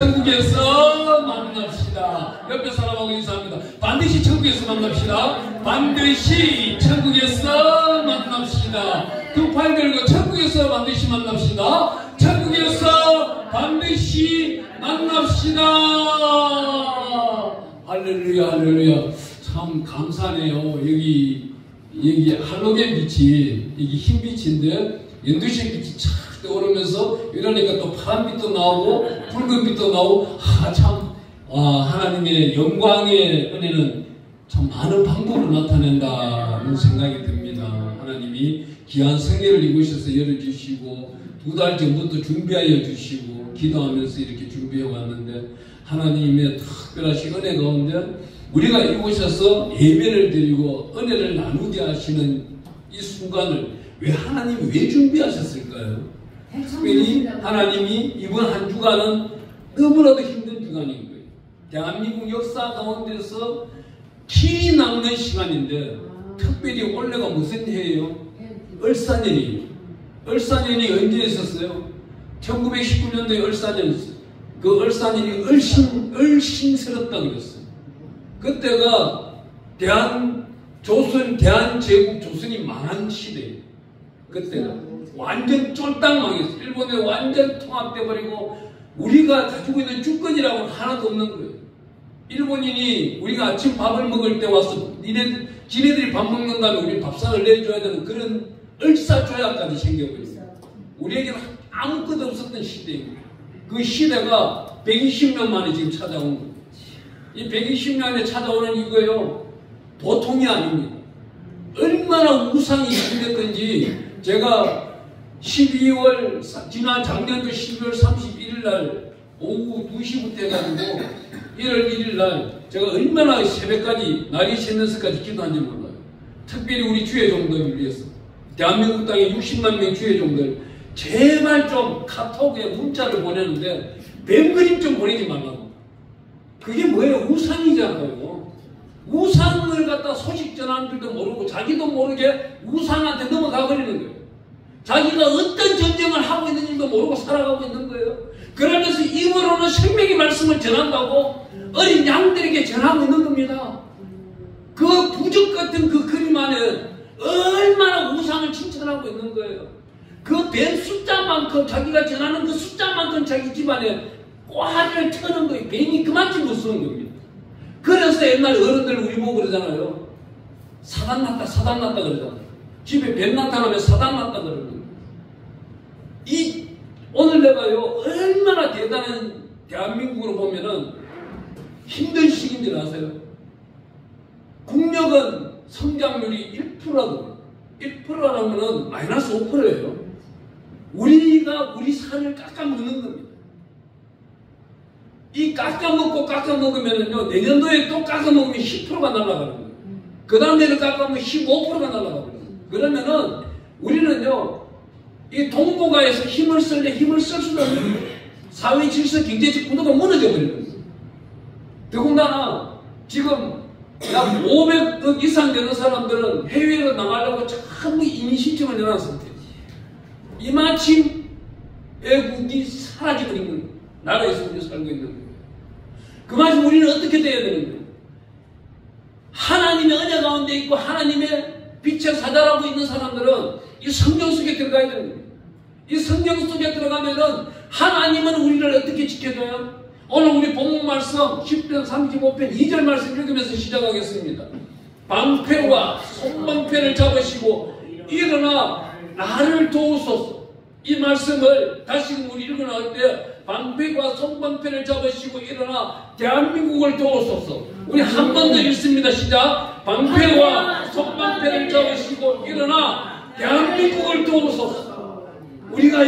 천국에서 만납시다. 옆에 사람하고 인사합니다. 반드시 천국에서 만납시다. 반드시 천국에서 만납시다. 두 팔 들고 천국에서 반드시 만납시다. 천국에서 반드시 만납시다. 할렐루야, 할렐루야. 참 감사하네요. 여기 할로겐 빛이, 여기 흰 빛인데 연두색 빛이 착 떠오르면서 이러니까 또 파란 빛도 나오고 붉은 빛도 나오고 하나님의 영광의 은혜는 참 많은 방법으로 나타낸다는 생각이 듭니다. 하나님이 귀한 성회를 이곳에서 열어주시고 2달 전부터 준비하여 주시고 기도하면서 이렇게 준비해 왔는데 하나님의 특별하신 은혜 가운데 우리가 이곳에서 예배를 드리고 은혜를 나누게 하시는 이 순간을 하나님이 왜 준비하셨을까요? 특별히 하나님이 이번 한 주간은 너무나도 힘든 주간인 거예요. 대한민국 역사 가운데서 키 남는 시간인데 특별히 올해가 무슨 해예요? 을사년이에요. 을사년이 언제 있었어요? 1919년도에 을사년이었어요. 그 을사년이 을신스럽다 그랬어요. 그때가 대한제국 조선이 망한 시대예요. 그때가 완전 쫄딱 망했어요. 일본에 완전 통합돼버리고 우리가 가지고 있는 주권이라고는 하나도 없는 거예요. 일본인이 우리가 아침 밥을 먹을 때 와서 지네들이 밥 먹는 다음에 우리 밥상을 내줘야 되는 그런 을사조약까지 생겨버렸어요. 우리에게는 아무것도 없었던 시대입니다. 그 시대가 120년 만에 지금 찾아온 거예요. 이 120년에 찾아오는 이거요 보통이 아닙니다. 얼마나 우상이 힘들었던지 제가 지난 작년도 12월 31일 날 오후 2시부터 해가지고 1월 1일 날 제가 얼마나 새벽까지 날이 새면서까지 기도한지 몰라요. 특별히 우리 주의 종들을 위해서 대한민국 땅에 60만 명 주의 종들 제발 좀 카톡에 문자를 보내는데 뱀 그림 좀 보내지 말라고. 그게 뭐예요? 우상이잖아요. 우상을 갖다 소식 전하는 줄도 모르고 자기도 모르게 우상한테 넘어가 버리는 거예요. 자기가 어떤 전쟁을 하고 있는지도 모르고 살아가고 있는 거예요. 그러면서 입으로는 생명의 말씀을 전한다고 어린 양들에게 전하고 있는 겁니다. 그 부적 같은 그 그림 안에 얼마나 우상을 칭찬하고 있는 거예요. 그 뱀 숫자만큼 자기가 전하는 그 숫자만큼 자기 집안에 꽈를 트는 거예요. 뱀이 그만큼 무서운 겁니다. 그래서 옛날 어른들 우리 보고 그러잖아요. 사단 났다 사단 났다 그러잖아요. 집에 뱀 나타나면 사단 났다 그러는 거예요. 오늘 내가요 얼마나 대단한 대한민국으로 보면은 힘든 시기인 줄 아세요? 국력은 성장률이 1%라고 1%라면은 마이너스 5%예요. 우리가 우리 산을 깎아먹는 겁니다. 이 깎아먹으면은요 내년도에 또 깎아먹으면 10%가 날아가는 거예요. 그 다음에는 깎아먹으면 15%가 날아가거든요. 그러면은 우리는요 이 동북아에서 힘을 쓸래 힘을 쓸 수도 없는 거예요. 사회 질서 경제적 구도가 무너져 버리는 거예요. 더군다나 지금 약 500억 이상 되는 사람들은 해외로 나가려고 전부 이민 신청을 내놓은 상태예요. 이마침 애국이 사라져버린 나라에서 우리가 살고 있는 거예요. 그만큼 우리는 어떻게 돼야 되는 거예요? 하나님의 은혜 가운데 있고 하나님의 빛의 사자라고 있는 사람들은 이 성경 속에 들어가야 되는 거예요. 이 성경 속에 들어가면은 하나님은 우리를 어떻게 지켜줘요? 오늘 우리 본문 말씀 10편 35편 2절 말씀 읽으면서 시작하겠습니다. 방패와 손방패를 잡으시고 일어나 나를 도우소서. 이 말씀을 다시금 우리 읽어나올 때 방패와 손방패를 잡으시고 일어나 대한민국을 도우소서. 우리 한 번 더 읽습니다. 시작. 방패와 손방패를 잡으시고 일어나 대한민국을 도우소서. 우리가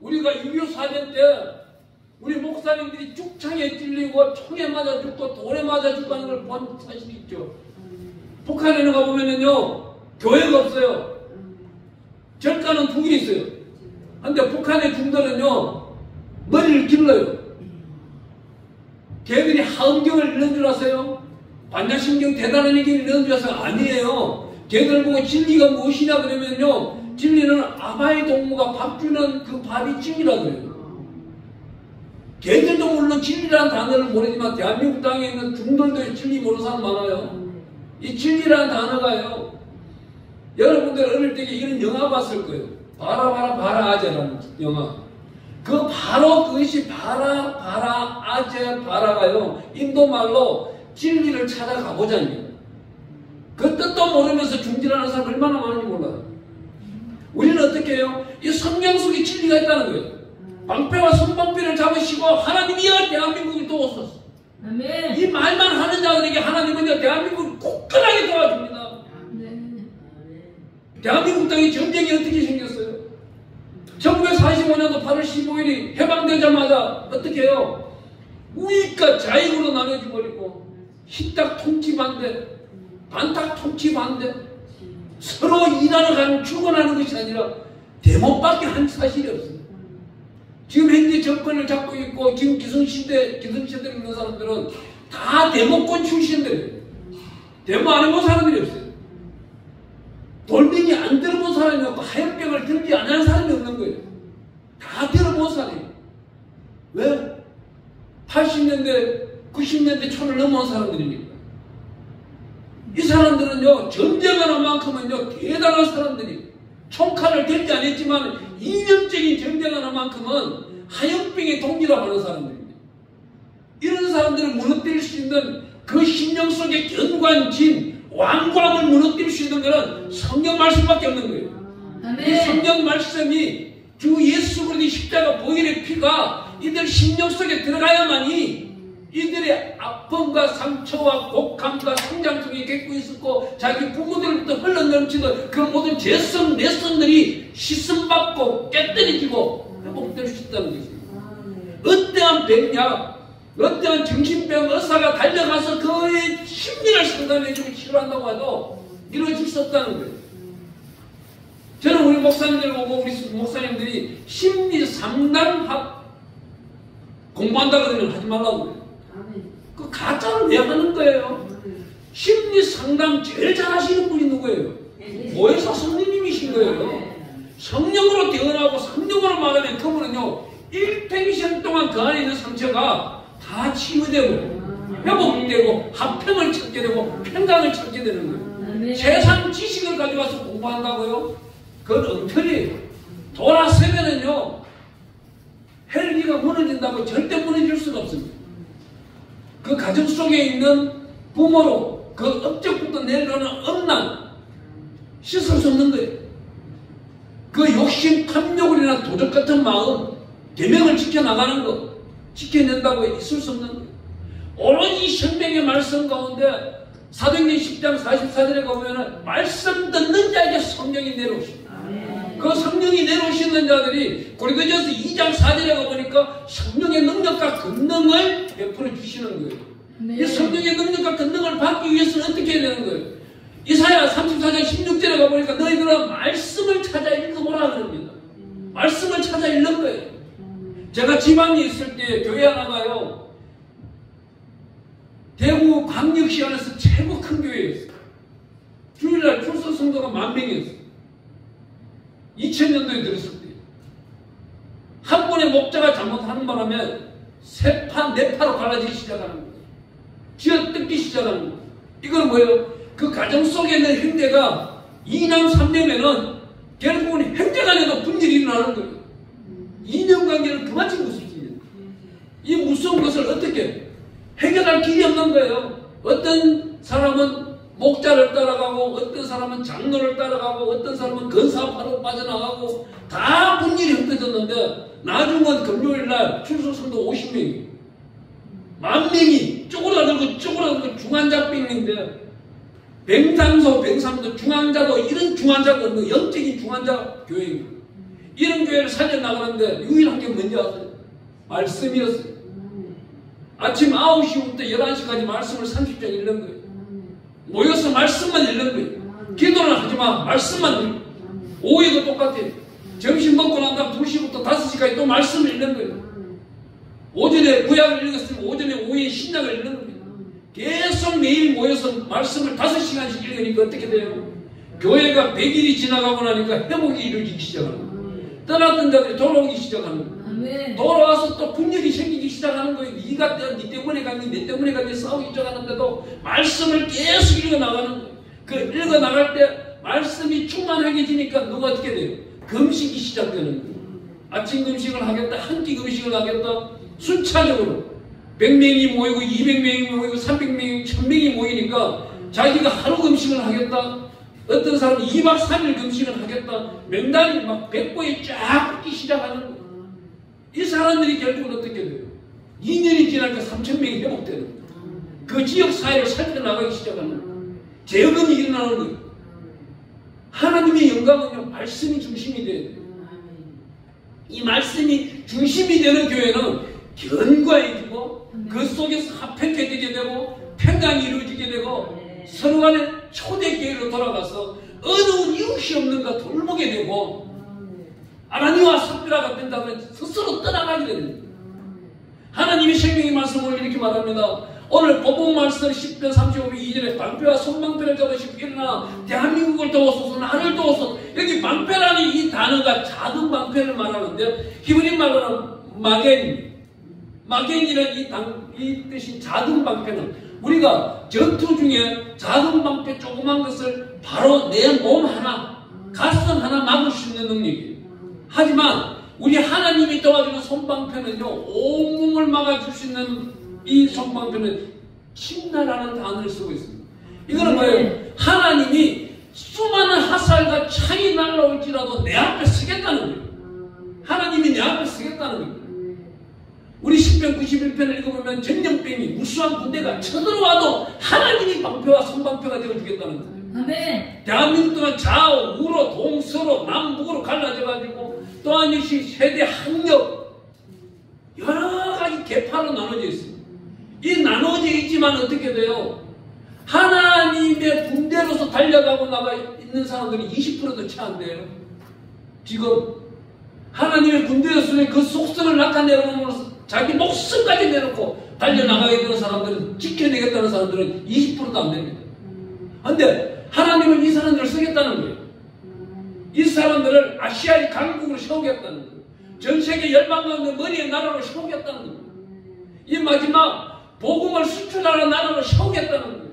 6.25 사전 때 우리 목사님들이 죽창에 찔리고 총에 맞아 죽고 돌에 맞아 죽고 하는 걸 본 사실이 있죠. 북한에는 가보면은요 교회가 없어요. 절가는 2개 있어요. 근데 북한의 중들은요 머리를 길러요. 걔들이 하음경을 읽는 줄 아세요? 반야심경 대단한 얘기를 읽는 줄 아세요? 아니에요. 걔들 보고 진리가 무엇이냐 그러면요 진리는 아바의 동무가 밥 주는 그 밥이 찜이라 그래요. 걔들도 물론 진리라는 단어를 모르지만 대한민국 땅에 있는 중들도 진리 모르는 사람 많아요. 이 진리라는 단어가요. 여러분들 어릴 때 이런 영화 봤을 거예요. 바라 아재라는 영화. 그 바로 그것이 바라 아재 바라가요. 인도말로 진리를 찾아가보자니. 그 뜻도 모르면서 중진하는 사람 얼마나 많은지 몰라요. 우리는 어떻게 해요? 이 성경 속에 진리가 있다는 거예요. 방패와 손방패를 잡으시고 하나님이여 대한민국을 도우소서. 아멘. 이 말만 하는 자들에게 하나님은요 대한민국을 굳건하게 도와줍니다. 아멘. 대한민국 땅에 전쟁이 어떻게 생겼어요? 1945년도 8월 15일이 해방되자마자 어떻게 해요? 우익과 좌익으로 나눠져 버리고 희딱 통치 반대, 반탁 통치 반대, 서로 일하러 가는 출근하는 것이 아니라 대목밖에 한 사실이 없습니다. 지금 현재 정권을 잡고 있고 지금 기성세대에 있는 사람들은 다 대목권 출신들이에요. 대목 안 해본 사람들이 없어요. 돌멩이 안 들어본 사람이 없고 하얀병을 들지 않은 사람이 없는 거예요. 다 들어본 사람이에요. 왜? 80년대, 90년대 초를 넘어온 사람들이니까. 이 사람들은요, 전쟁하는 만큼은요, 대단한 사람들이 총칼을 들지 않았지만 이념적인 전쟁하는 만큼은 하얀병의 동기라고 하는 사람들입니다. 이런 사람들을 무너뜨릴 수 있는 그 심령 속의 견관진, 왕관을 무너뜨릴 수 있는 것은 성경 말씀밖에 없는 거예요. 이 성경 말씀이 주 예수 그리스도의 십자가 보혈의 피가 이들 심령 속에 들어가야만이 이들의 아픔과 상처와 곡함과 성장 속에 겪고 있었고 자기 부모들부터 흘러넘치던 그 모든 죄성, 내성들이 씻음받고 깨뜨려지고 회복될 수 있다는 것입니다. 어떠한 병약, 어떠한 정신병 의사가 달려가서 그의 심리를 상담해주고 치료한다고 해도 이루어질 수 없다는 거예요. 저는 우리 목사님들 보고 우리 목사님들이 심리 상담학 공부한다거든요. 하지 말라고 그래요. 그 가짜를 왜 하는 거예요? 심리 상담 제일 잘하시는 분이 누구예요? 모혜사 성령님이신 거예요. 성령으로 태어나고 성령으로 막아낸 그분은요, 일평생 동안 그 안에 있는 상처가 다 치유되고 회복되고 합평을 찾게 되고 평강을 찾게 되는 거예요. 세상 지식을 가져가서 공부한다고요? 그건 엉터리예요. 돌아서면은요, 헬기가 무너진다고 절대 무너질 수가 없습니다. 그 가정 속에 있는 부모로 그 업적부터 내려오는 엄난 씻을 수 없는 거예요. 그 욕심, 탐욕이나 도적 같은 마음, 계명을 지켜나가는 것, 지켜낸다고 있을 수 없는 거예요. 오로지 성경의 말씀 가운데 사도행전 10장 44절에 가보면 말씀 듣는 자에게 성령이 내려오십니다. 그 성령이 내려오시는 자들이 고린도전서 2장 4절에 가보니까 성령의 능력과 권능을 베풀어 주시는 거예요. 이 성령의 능력과 권능을 받기 위해서는 어떻게 해야 되는 거예요? 이사야 34장 16절에 가보니까 너희들은 말씀을 찾아 읽어보라 그럽니다. 말씀을 찾아 읽는 거예요. 제가 지방에 있을 때 교회 하나가요, 대구 광역시 안에서 최고 큰 교회였어요. 주일날 출석 성도가 10,000명이었어요. 2000년도에 들었을 때 한 번의 목자가 잘못하는 바람에 세 파, 네 파로 갈라지기 시작하는 거예요. 쥐어뜯기 시작하는 거예요. 이건 뭐예요? 그 가정 속에 있는 형제가 2남 3녀면은 결국은 형제간에도 분열이 일어나는 거예요. 인연관계를 그만큼 무섭습니다. 이 무서운 것을 어떻게 해결할 길이 없는 거예요. 어떤 사람은 목자를 따라가고 어떤 사람은 장로를 따라가고 어떤 사람은 건사파로 빠져나가고 다 분열이 흩어졌는데 나중은 금요일날 출석성도 50명이 10,000명이 쪼그라들고 중환자병인데 병상도 중환자도 이런 중환자가 없는 영적인 중환자 교회입니다. 이런 교회를 살려나가는데 유일한 게 뭔지 아세요? 말씀이었어요. 아침 9시부터 11시까지 말씀을 30장 읽는 거예요. 모여서 말씀만 읽는 거예요. 기도는 하지만 말씀만 읽는 거예요. 오후에도 똑같아요. 점심 먹고 난 다음 2시부터 5시까지 또 말씀을 읽는 거예요. 오전에 구약을 읽었으면 오전에 오후에 신약을 읽는 겁니다. 계속 매일 모여서 말씀을 5시간씩 읽으니까 어떻게 돼요? 교회가 100일이 지나가고 나니까 회복이 이루어지기 시작하는 거예요. 떠났던 자들이 돌아오기 시작하는 거예요. 돌아와서 또 분열이 생기기 시작하는 거예요. 시작하는 거예요. 네 때문에 갔니, 내 때문에 갔니 싸우기 시작하는데도 말씀을 계속 읽어나가는 거예요. 그 읽어나갈 때 말씀이 충만하게지니까 누가 어떻게 돼요? 금식이 시작되는 거예요. 아침 금식을 하겠다, 한 끼 금식을 하겠다, 순차적으로 100명이 모이고 200명이 모이고 300명이 1000명이 모이니까 자기가 하루 금식을 하겠다, 어떤 사람은 2박 3일 금식을 하겠다, 명단이 막 100보에 쫙 붙기 시작하는 거예요. 이 사람들이 결국은 어떻게 돼요? 2년이 지나니까 3000명이 회복되는 거예요. 그 지역 사회를 살펴나가기 시작하는 거예요. 재건이 일어나는 거예요. 하나님의 영광은요, 말씀이 중심이 돼야 돼요. 이 말씀이 중심이 되는 교회는 견고해지고 그 속에서 합해게 되게 되고 평강이 이루어지게 되고 서로 간에 초대교회로 돌아가서 어두운 이웃이 없는가 돌보게 되고 아나니와 삽비라가 된다면 스스로 떠나가게 됩니다. 하나님의 생명의 말씀을 이렇게 말합니다. 오늘 본문 말씀 10편 35편 2절에 방패와 손방패를 잡으시고 일어나 대한민국을 도우소서, 나를 도우소서. 여기 방패라는 이 단어가 작은 방패를 말하는데 히브리 말로는 마겐이라는 이 뜻인 작은 방패는 우리가 전투 중에 작은 방패 조그만 것을 바로 내 몸 하나, 가슴 하나 막을 수 있는 능력이에요. 하지만 우리 하나님이 도와주는 손방패는요, 온몸을 막아줄 수 있는 이 손방패는 침나라는 단어를 쓰고 있습니다. 이거는 뭐예요? 하나님이 수많은 화살과 창이 날라올지라도 내 앞에 서겠다는 거예요. 하나님이 내 앞에 서겠다는 거예요. 우리 10편 91편을 읽어보면 전염병이 무수한 군대가 쳐들어와도 하나님이 방패와 손방패가 되어주겠다는 거예요. 아멘. 대한민국 동안 좌우, 우로, 동서로, 남북으로 갈라져가지고 또한 역시 세대 학력 여러 가지 계파로 나눠져 있습니다. 이 나눠져 있지만 어떻게 돼요? 하나님의 군대로서 달려가고 나가 있는 사람들이 20%도 채 안 돼요. 지금 하나님의 군대로서의 그 속성을 나타내므로써 자기 목숨까지 내놓고 달려나가게 되는 사람들은, 지켜내겠다는 사람들은 20%도 안 됩니다. 그런데 하나님은 이 사람들을 쓰겠다는 거예요. 이 사람들을 아시아의 강국으로 세우겠다는 거예요. 전 세계 열방 가운데 머리의 나라로 세우겠다는 거예요. 이 마지막 복음을 수출하는 나라로 세우겠다는 거예요.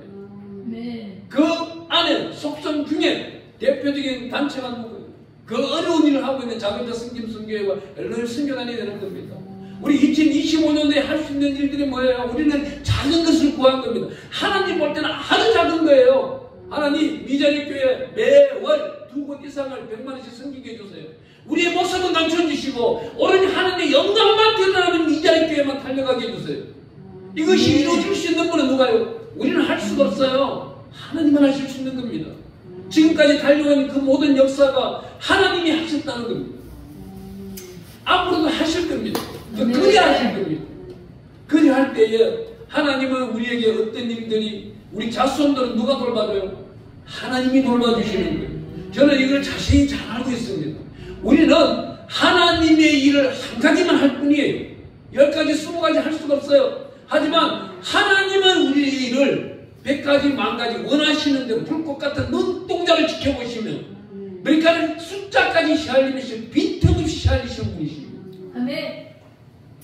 네. 그 안에 속성 중에 대표적인 단체가 누구예요? 그 어려운 일을 하고 있는 자그레타 성김성교회와 늘 성교단이 되는 겁니다. 우리 2025년도에 할 수 있는 일들이 뭐예요? 우리는 작은 것을 구한 겁니다. 하나님 볼 때는 아주 작은 거예요. 하나님 미자리교회 매월 2곳 이상을 100만원씩 섬기게 해주세요. 우리의 모습은 감춰주시고 오로지 하나님의 영광만 드러나는 미자리교회만 달려가게 해주세요. 이것이 이루어질 수 있는 분은 누가요? 우리는 할 수가 없어요. 하나님만 하실 수 있는 겁니다. 지금까지 달려온 그 모든 역사가 하나님이 하셨다는 겁니다. 앞으로도 하실 겁니다. 그리 하실 겁니다. 그리 할 때에 하나님은 우리에게 어떤 일들이, 우리 자손들은 누가 돌봐줘요? 하나님이 돌봐주시는 거예요. 저는 이걸 자세히 잘 알고 있습니다. 우리는 하나님의 일을 한 가지만 할 뿐이에요. 10가지, 20가지 할 수가 없어요. 하지만 하나님은 우리의 일을 100가지, 10,000가지 원하시는 대로 불꽃 같은 눈동자를 지켜보시면 머리카락 숫자까지 시알리면서 빈틈없이 시알리시는 분이십니다. 아멘.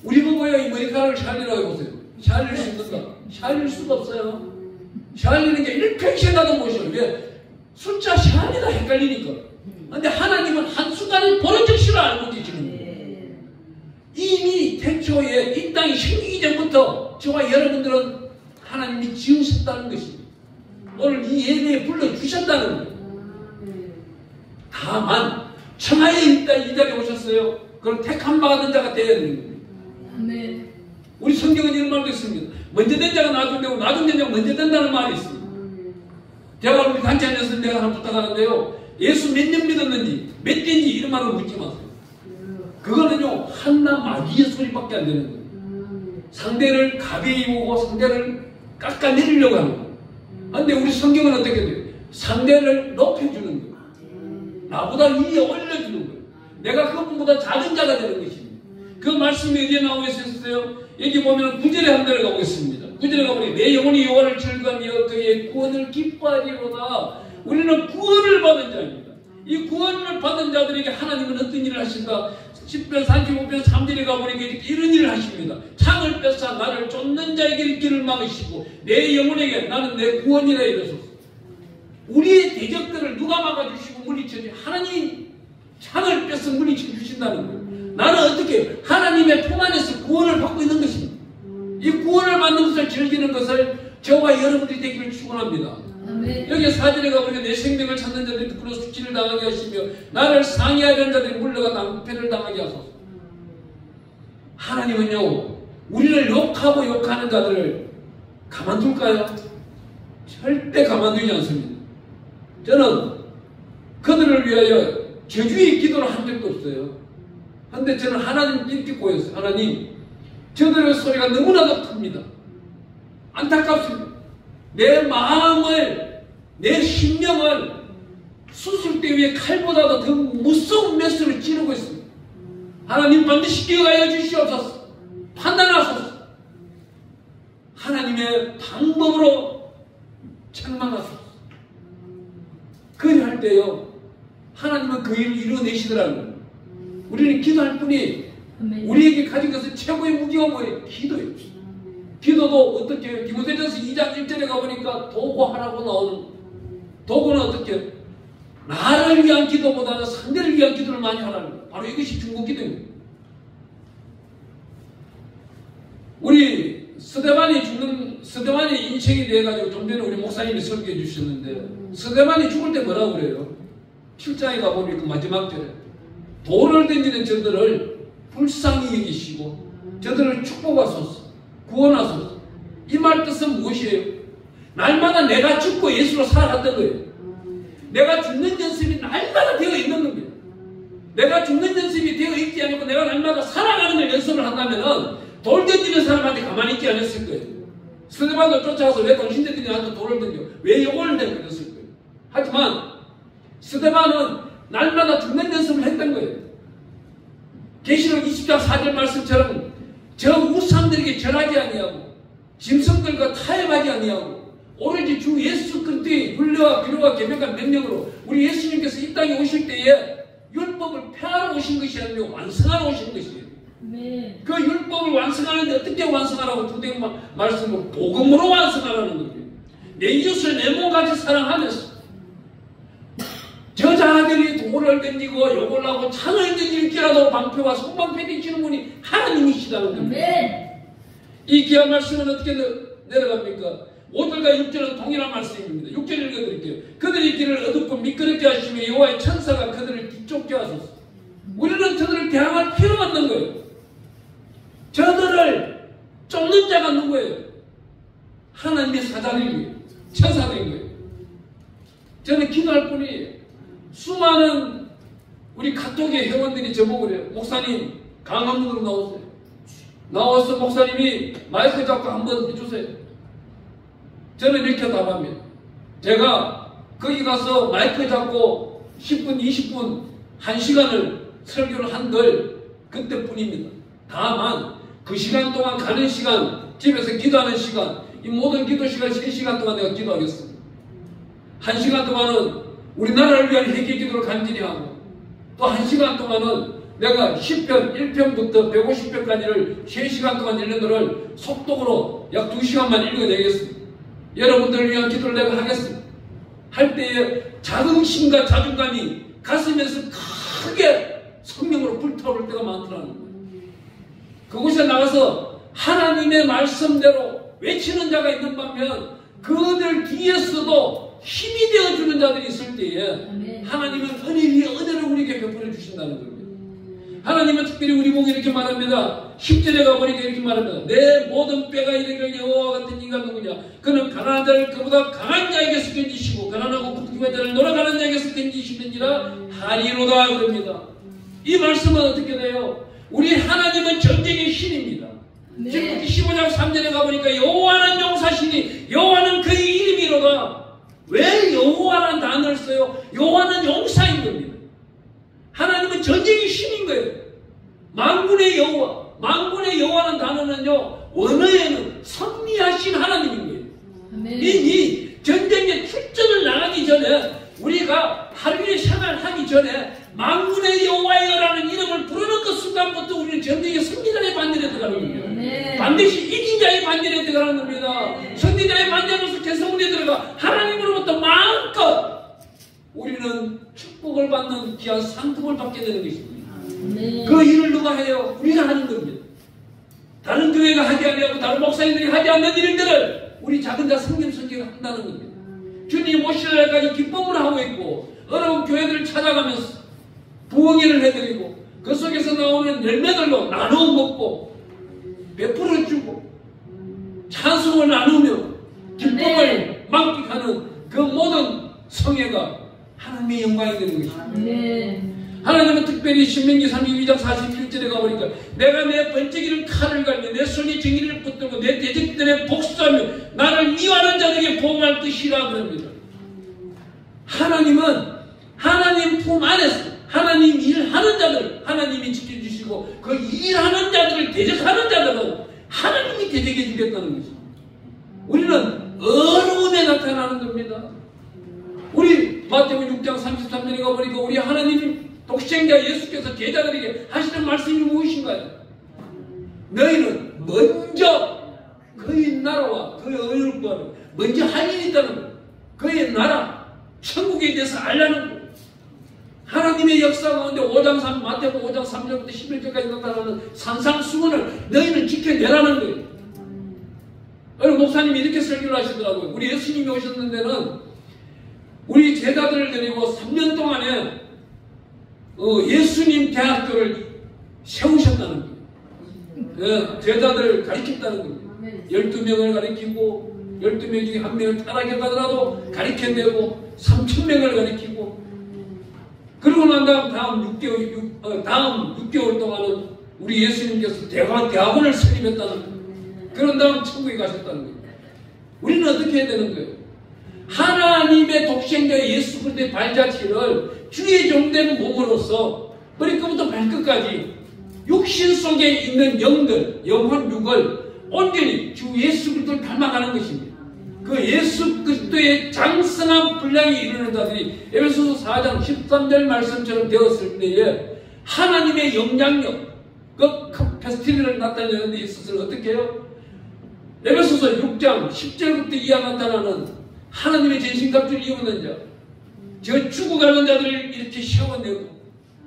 우리 보고요, 이 머리카락을 시알리라고 해보세요. 시알릴 수 있는가? 시알릴 수가 없어요. 시알리는 게 일평시에 나도 못이에요. 왜? 숫자 시알리다 헷갈리니까. 근데 하나님은 한순간에 보는 즉시로 알고 계시는 거예요. 이미 태초에 이 땅이 생기기 전부터 저와 여러분들은 하나님이 지으셨다는 것입니다. 오늘 이 예배에 불러주셨다는 거예요. 다만 청하에 있다 이 자리에 오셨어요. 그럼 택한 바 받은 자가 되어야 되는 거예요. 아멘. 우리 성경은 이런 말도 있습니다. 먼저 된 자가 나중 되고 나중 된 자가 먼저 된다는 말이 있습니다. 제가 우리 단체 안에서 내가 하나 부탁하는데요. 예수 몇 년 믿었는지 몇 대인지 이런 말을 묻지 마세요. 그거는요 한나 마귀의 소리밖에 안 되는 거예요. 상대를 가벼이 보고 상대를 깎아내리려고 하는 거예요. 그런데 우리 성경은 어떻게 돼요? 상대를 높여주는 거예요. 나보다 위에 올려주는 거예요. 내가 그분보다 작은 자가 되는 것입니다. 그 말씀이 어디에 나오고 있었어요? 여기 보면 9절에 한 대를 가보겠습니다. 9절에 가보니 내 영혼이 여호와를 즐거하며 그의 구원을 기뻐하리로다. 우리는 구원을 받은 자입니다. 이 구원을 받은 자들에게 하나님은 어떤 일을 하신다? 10편 35편 3절에 가보니까 이런 일을 하십니다. 창을 뺏어 나를 쫓는 자에게 길을 막으시고 내 영혼에게 나는 내 구원이라 이르소서. 우리의 대적들을 누가 막아주시고 물리쳐주시? 하나님 창을 뺏어 물리쳐 주신다는 거예요. 나는 어떻게 하나님의 품 안에서 구원을 받고 있는 것입니다. 이 구원을 받는 것을 즐기는 것을 저와 여러분들이 되기를 축원합니다. 여기 4절에 가보니까 내 생명을 찾는 자들이 부끄러워 숙지를 당하게 하시며 나를 상해하려는 자들이 물러가 낭패를 당하게 하소서. 하나님은요 우리를 욕하고 욕하는 자들을 가만둘까요? 절대 가만두지 않습니다. 저는 그들을 위하여 저주의 기도를 한 적도 없어요. 그런데 저는 하나님 이렇게 고였어요. 하나님 저들의 소리가 너무나도 큽니다. 안타깝습니다. 내 마음을 내 심령을 수술대 위에 칼보다도 더 무서운 메스를 찌르고 있습니다. 하나님 반드시 기억하여 주시옵소서. 판단하소서. 하나님의 방법으로 책망하소서. 그리할 때요 하나님은 그 일을 이루어내시더라고요. 우리는 기도할 뿐이 우리에게 가진 것은 최고의 무기가 뭐예요? 기도예요. 기도도 어떻게 해요? 디모데전서 2장 1절에 가보니까 도구하라고 나오는 도구는 어떻게 해요? 나를 위한 기도보다는 상대를 위한 기도를 많이 하라는 거예요. 바로 이것이 중국 기도입니다. 우리 스데반이 인생이 돼가지고 좀 전에 우리 목사님이 설교해 주셨는데 스데반이 죽을 때 뭐라고 그래요? 7장에 가보니까 마지막 절에 돌을 던지는 저들을 불쌍히 여기시고 저들을 축복하소서 구원하소서. 이 말 뜻은 무엇이에요? 날마다 내가 죽고 예수로 살아갔던 거예요. 내가 죽는 연습이 날마다 되어 있는 겁니다. 내가 죽는 연습이 되어 있지 않고 내가 날마다 살아가는 걸 연습을 한다면 돌 던지는 사람한테 가만히 있지 않았을 거예요. 스데반을 쫓아가서 왜 당신들이 나한테 돌을 던져? 왜 욕을 내고 그랬을 거예요. 하지만 스데반은 날마다 죽는 연습을 했던 거예요. 계시록 20장 4절 말씀처럼 저 우상들에게 절하지 아니하고 짐승들과 타협하지 아니하고 오로지 주 예수 그리스도의 윤례와 비로와 계명과 명령으로 우리 예수님께서 이 땅에 오실 때에 율법을 폐하러 오신 것이 아니라 완성하러 오신 것이에요. 네. 그 율법을 완성하는데 어떻게 완성하라고 주된 말씀으로 복음으로 완성하라는 거예요. 내 이웃을 내 몸같이 사랑하면서 저자들이 돌을 던지고 욕을 하고 창을 던질지라도 방패와 손방패 던지는 분이 하나님이시다는 겁니다. 네. 이 귀한 말씀은 어떻게 내려갑니까? 5절과 6절은 동일한 말씀입니다. 6절 읽어드릴게요. 그들이 길을 어둡고 미끄럽게 하시며 여호와의 천사가 그들을 뒤쫓게 하소서. 우리는 저들을 대항할 필요가 없는 거예요. 저들을 쫓는 자가 누구예요? 하나님의 사자들이에요. 천사들인 거예요. 저는 기도할 뿐이에요. 수많은 우리 카톡의 회원들이 저보고 그래요. 목사님 강화문으로 나오세요. 나와서 목사님이 마이크 잡고 한번 해주세요. 저는 이렇게 답합니다. 제가 거기 가서 마이크 잡고 10분, 20분, 1시간을 설교를 한 걸 그때뿐입니다. 다만 그 시간 동안 가는 시간, 집에서 기도하는 시간, 이 모든 기도 시간 3시간 동안 내가 기도하겠습니다. 1시간 동안은 우리나라를 위한 회개 기도를 간절히 하고 또 1시간 동안은 내가 10편, 1편부터 150편까지를 3시간 동안 읽는 것을 속독으로 약 2시간만 읽어내겠습니다. 여러분들을 위한 기도를 내가 하겠습니다. 할 때에 자긍심과 자존감이 가슴에서 크게 성령으로 불타오를 때가 많더라는 거예요. 그곳에 나가서 하나님의 말씀대로 외치는 자가 있는 반면 그들 뒤에서도 힘이 되어주는 자들이 있을 때에 하나님은 은혜 위에 은혜를 우리에게 베풀어 주신다는 겁니다. 하나님은 특별히 우리 보고 이렇게 말합니다. 10절에 가보니까 이렇게 말합니다. 내 모든 뼈가 이르기를 여호와 같은 이가 누구냐? 그는 가난한 자를 그보다 강한 자에게서 던지시고 가난하고 부귀한 자를 놀아가는 자에게서 던지시느니라 하리로다 그럽니다. 이 말씀은 어떻게 돼요? 우리 하나님은 전쟁의 신입니다. 네. 지금 15장 3절에 가보니까 여호와는 용사시니 여호와는 그의 이름이로다. 왜 여호와라는 단어를 써요? 여호와는 용사인 겁니다. 하나님은 전쟁의 신인 거예요. 만군의 여호와. 만군의 여호와라는 단어는요, 원어에는 섭리하신 하나님인 거예요. 이 전쟁에 출전을 나가기 전에 우리가 하루의 생활을 하기 전에 만군의 여호와여라는 이름을 부르는 것은 만전에 들어가는 겁니다. 선지자의 만전으로서 개성문에 들어가 하나님으로부터 마음껏 우리는 축복을 받는 귀한 상품을 받게 되는 것입니다. 그 일을 누가 해요? 우리가 하는 겁니다. 다른 교회가 하지 않고 다른 목사님들이 하지 않는 일들을 우리 작은 자 성김 선지가 한다는 겁니다. 주님 오실 날까지 기쁨을 하고 있고 어려운 교회들을 찾아가면서 부흥회를 해드리고 그 속에서 나오는 열매들로 나누어 먹고 베풀어 주고 찬송을 나누며 기쁨을 만끽하는 그 모든 성회가 하나님의 영광이 되는 것입니다. 하나님은 특별히 신명기 32장 41절에 가보니까 내가 내 번쩍이는 칼을 갈며 내 손이 정의를 붙들고 내 대적들의 복수하며 나를 미워하는 자들에게 보응할 것이라 그럽니다. 하나님은 하나님 품 안에서 하나님 일하는 자들 하나님이 지켜주시고 그 일하는 자들을 대적하는 자들은 하나님이 대적해 주겠다는 것입니다. 우리는 어려움에 나타나는 겁니다. 우리 마태복음 6장 33절에 가보니까 우리 하나님 독생자 예수께서 제자들에게 하시는 말씀이 무엇인가요? 너희는 먼저 그의 나라와 그의 의를 구하는 먼저 할 일이 있다는 거예요. 그의 나라 천국에 대해서 알라는 거예요. 하나님의 역사 가운데 마태복음 5장 3절부터 11절까지 나타나는 산상수훈을 너희는 지켜내라는 거예요. 여러분 목사님이 이렇게 설교를 하시더라고요. 우리 예수님이 오셨는 데는 우리 제자들을 데리고 3년 동안에 예수님 대학교를 세우셨다는 거예요. 제자들을 가르쳤다는 거예요. 12명을 가르치고 12명 중에 1명을 타락해가더라도 가르쳐내고 3,000명을 가르치고 그러고 난 다음 6개월 동안은 우리 예수님께서 대학원을 설립했다는 거예요. 그런 다음 천국에 가셨다는 거예요. 우리는 어떻게 해야 되는 거예요? 하나님의 독생자 예수 그리스도의 발자취를 주의 종된 몸으로서 머리끝부터 발끝까지 육신 속에 있는 영들, 영혼 육을 온전히 주 예수 그리스도를 닮아가는 것입니다. 그 예수 그리스도의 장성한 분량이 이르는 자들이 에베소서 4장 13절 말씀처럼 되었을 때에 하나님의 영향력, 그 캐스티리를 나타내는 데 있어서는 어떻게 해요? 에베소서 6장 10절부터 이하 나타나는 하나님의 전신갑주를 입은 자, 저 죽어가는 자들을 이렇게 세워내고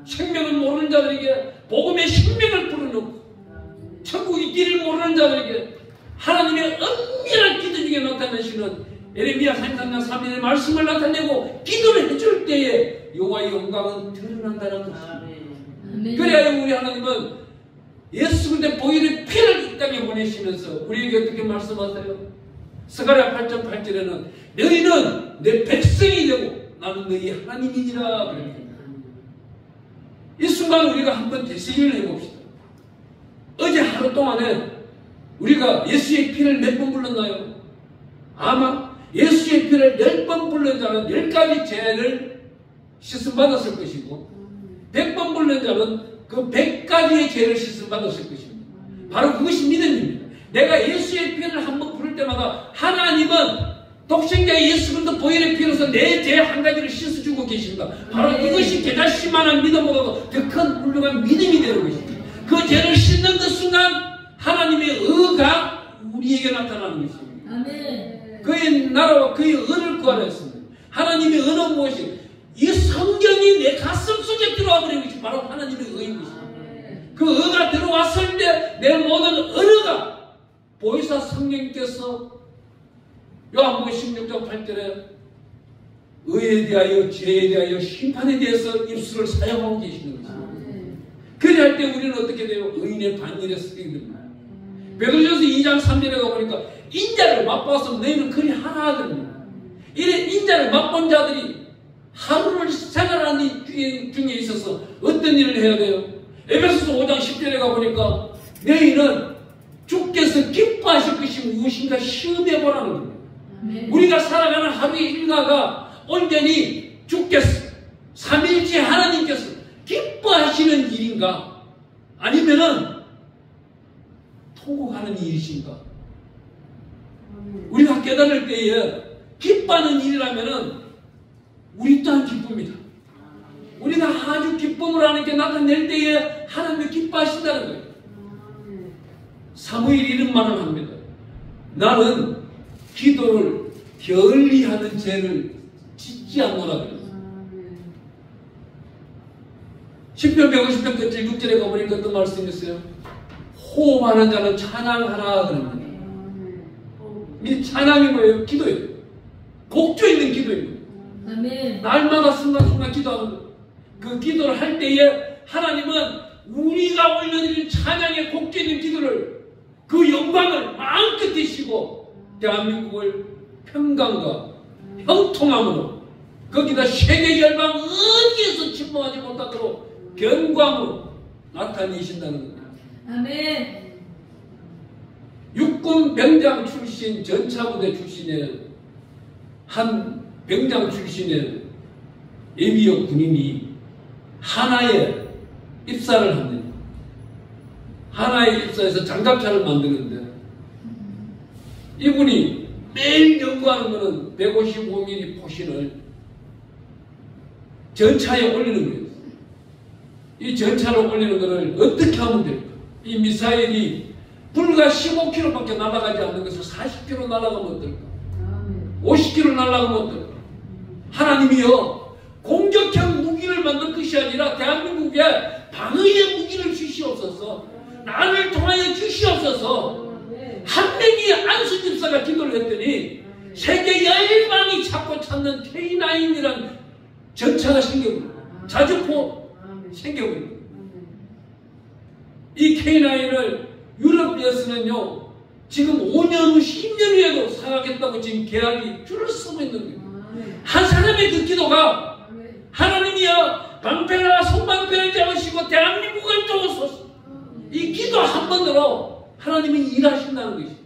생명을 모르는 자들에게 복음의 생명을 불어넣고 천국의 길을 모르는 자들에게 하나님의 은밀한 기도 중에 나타내시는 에레미야 33장 3절의 말씀을 나타내고 기도를 해줄 때에 여호와의 영광은 드러난다는 것입니다. 그래야 우리 하나님은 예수 그리스도의 보혈의 피를 이 땅에 보내시면서 우리에게 어떻게 말씀하세요? 스가랴 8장 8절에는 너희는 내 백성이 되고 나는 너희 하나님이니라 그럽니다. 이 순간 우리가 한번 되새김을 해봅시다. 어제 하루 동안에 우리가 예수의 피를 몇 번 불렀나요? 아마 예수의 피를 10번 불른 자는 10가지 죄를 씻음받았을 것이고 100번 불른 자는 그 100가지의 죄를 씻음받았을 것입니다. 바로 그것이 믿음입니다. 내가 예수의 피를 한번 부를 때마다 하나님은 독생자 예수 그리스도 보혈의 피로서 내 죄 한 가지를 씻어주고 계십니다. 바로 이것이 깨닫을만한 믿음보다도 더 큰 훌륭한 믿음이 되는 것입니다. 그 죄를 씻는 그 순간 하나님의 의가 우리에게 나타나는 것입니다. 아멘. 그의 나라와 그의 의를 구하라 했습니다. 하나님의 의는 무엇이? 이 성경이 내 가슴 속에 들어와 버린 것이 바로 하나님의 의인 것입니다. 그 의가 들어왔을 때 내 모든 언어가 보혜사 성령께서 요한복음 16장 8절에 의에 대하여 죄에 대하여 심판에 대해서 입술을 사용하고 계시는 것입니다. 그래 할 때 우리는 어떻게 돼요? 의인의 반열에 쓰게 됩니다. 베드로전서 2장 3절에 가보니까 인자를 맛보아서 너희는 그리 하라 하더니 이래 인자를 맛본 자들이 하루를 생활하는 중에 있어서 어떤 일을 해야 돼요? 에베소서 5장 10절에 가보니까 너희는 주께서 기뻐하실 것이 무엇인가 시험해보라는 겁니다. 우리가 살아가는 하루의 일과가 온전히 주께서 삼일째 하나님께서 기뻐하시는 일인가 아니면은 통곡하는 일이신가? 우리가 깨달을 때에 기뻐하는 일이라면은 우리 또한 기쁩니다. 우리가 아주 기쁨을 하나님께 나타낼 때에 하나님이 기뻐하신다는 거예요. 사무엘 이런 말을 합니다. 나는 기도를 게을리하는 죄를 짓지 않노라 그랬어요. 시편 150편 끝에 6절에 가보니까 어떤 말씀이 있어요? 호흡하는 자는 찬양하라 그럽니다. 이 찬양이 뭐예요? 기도예요. 곡조 있는 기도예요. 아멘. 날마다 순간순간 기도하는 거예요. 그 기도를 할 때에 하나님은 우리가 올려드린 찬양의 곡조 있는 기도를, 그 영광을 마음껏 드시고 대한민국을 평강과 형통함으로, 거기다 세계 열방 어디에서 침범하지 못하도록 견고함으로 나타내신다는 겁니다. 아멘. 육군 병장 출신, 전차부대 출신의 한 병장 출신의 예비역 군인이 하나에 입사를 합니다. 하나에 입사해서 장갑차를 만드는데, 이분이 매일 연구하는 것은 155mm 포신을 전차에 올리는 거예요. 이 전차를 올리는 것을 어떻게 하면 될까? 이 미사일이 불과 15km밖에 날아가지 않는 것을 40km 날아가면 어떨까? 50km 날아가면 어떨까? 하나님이여, 공격형 무기를 만들 것이 아니라 대한민국에 방어의 무기를 주시옵소서. 나를 통하여 주시옵소서. 한 명이 안수 집사가 기도를 했더니 세계 열방이 찾고 찾는 K9이라는 전차가 생겨버려요. 자주포 생겨버려요. 이 K9을 유럽에서는요, 지금 5년 후, 10년 후에도 사가겠다고 지금 계약이 줄을 서고 있는 거예요. 한 사람의 그 기도가, 하나님이여, 방패나 손방패를 잡으시고 대한민국을 도우소서. 이 기도 한 번으로 하나님이 일하신다는 것입니다.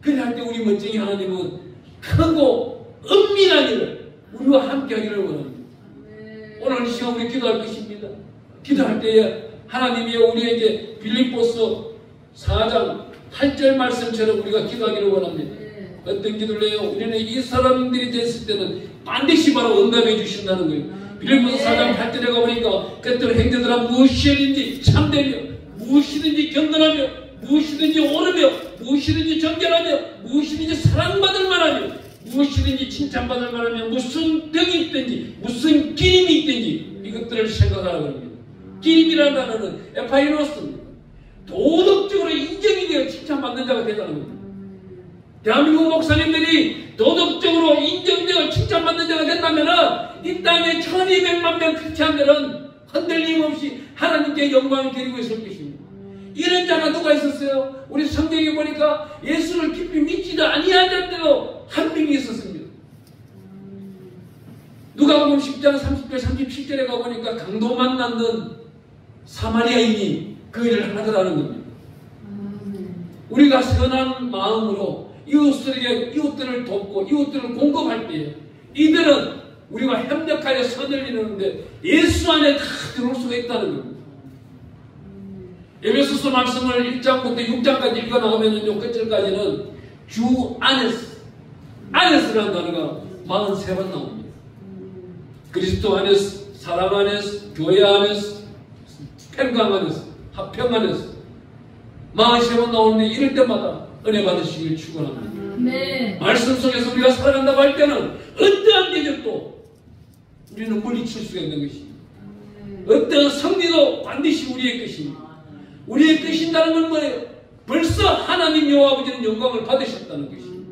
그래 할 때 우리 멋쟁이 하나님은 크고 은밀한 일을 우리와 함께 하기를 원합니다. 오늘 이 시간 우리 기도할 것입니다. 기도할 때에 하나님이 우리에게 빌립보서 4장 8절 말씀처럼 우리가 기도하기를 원합니다. 어떤 기도를 해요? 우리는 이 사람들이 됐을 때는 반드시 바로 응답해 주신다는 거예요. 빌립보서 4장 8절에 가보니까 그때는 행자들아 무엇이든지 참되며, 무엇이든지 경건하며, 무엇이든지 옳으며, 무엇이든지 정결하며, 무엇이든지 사랑받을 만하며, 무엇이든지 칭찬받을 만하며, 무슨 덕이 있든지 무슨 기림이 있든지 이것들을 생각하라고 합니다. 기림이라는 단어는 에파이노스입니다. 도덕적으로 인정이 되어 칭찬받는 자가 되다는 겁니다. 대한민국 목사님들이 도덕적으로 인정되어 칭찬받는 자가 된다면 이 땅에 1200만 명 크리스찬들은 흔들림 없이 하나님께 영광을 드리고 있을 것입니다. 이런 자가 누가 있었어요? 우리 성경에 보니까 예수를 깊이 믿지도 아니하던 때도 한 명이 있었습니다. 누가복음 10장 30절 37절에 가보니까 강도만 낳는 사마리아인이 그 일을 하더라는 겁니다. 우리가 선한 마음으로 이웃들을 돕고 이웃들을 공급할 때 이들은 우리가 협력하여 선을 이루는데 예수 안에 다 들어올 수가 있다는 겁니다. 에베소서 말씀을 1장부터 6장까지 읽어나가면요, 끝절까지는 주 안에서라는 단어가 43번 나옵니다. 그리스도 안에서, 사랑 안에서, 교회 안에서, 평강 안에서, 합평 안에서 43번 나오는데 이럴 때마다 은혜 받으시길 축원합니다. 네. 말씀 속에서 우리가 살아간다고 할 때는 어떠한 대적도 우리는 물리칠 수가 있는 것입니다. 어떠한 승리도 반드시 우리의 것입니다. 우리의 것인다는 건 뭐예요? 벌써 하나님 여호와 아버지는 영광을 받으셨다는 것입니다.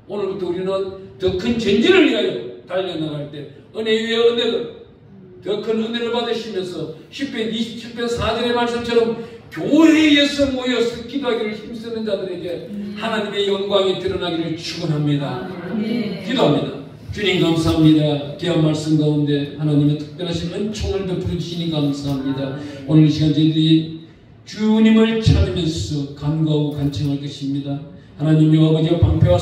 오늘부터 우리는 더 큰 전진을 위하여 달려나갈 때 은혜 위에 은혜를, 더 큰 은혜를 받으시면서 10편 27편 4절의 말씀처럼 교회에서 모여서 기도하기를 힘쓰는 자들에게 하나님의 영광이 드러나기를 축원합니다. 기도합니다. 주님 감사합니다. 귀한 말씀 가운데 하나님의 특별하신 은총을 베풀어 주시니 감사합니다. 오늘 이 시간 저희들이 주님을 찾으면서 간구하고 간청할 것입니다. 하나님 여호와 아버지의 방패와